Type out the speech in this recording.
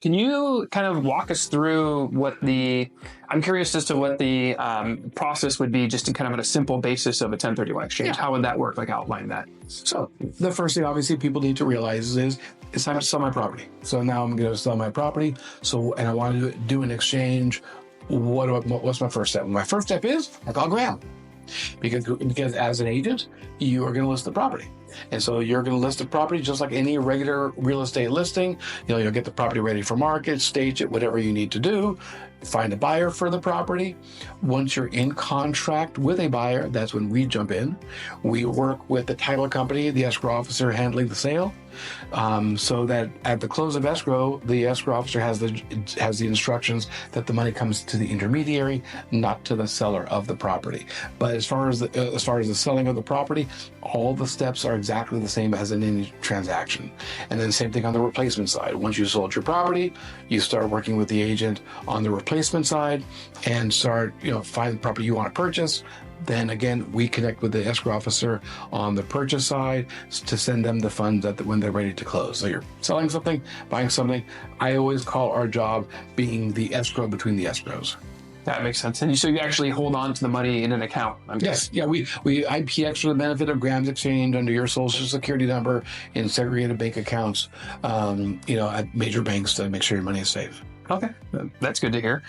Can you kind of walk us through I'm curious as to what the process would be just in kind of on a simple basis of a 1031 exchange. Yeah. How would that work? Like outline that. So the first thing obviously people need to realize is it's time to sell my property. So now I'm going to sell my property. And I want to do an exchange. What's my first step? My first step is I call Graeham. Because as an agent, you are going to list the property. And so you're going to list the property just like any regular real estate listing. You'll get the property ready for market, stage it, whatever you need to do, find a buyer for the property. Once you're in contract with a buyer, that's when we jump in. We work with the title company, the escrow officer handling the sale, so that at the close of escrow, the escrow officer has the instructions that the money comes to the intermediary, not to the seller of the property. But as far as the selling of the property, all the steps are exactly the same as in any transaction. And then same thing on the replacement side. Once you sold your property, you start working with the agent on the replacement side and start, find the property you want to purchase. Then again, we connect with the escrow officer on the purchase side to send them the funds when they're ready to close. So you're selling something, buying something. I always call our job being the escrow between the escrows. That makes sense. And so you actually hold on to the money in an account. Yes. Yeah. We IPX for the benefit of Graham's Exchange under your social security number in segregated bank accounts, at major banks to make sure your money is safe. Okay. That's good to hear.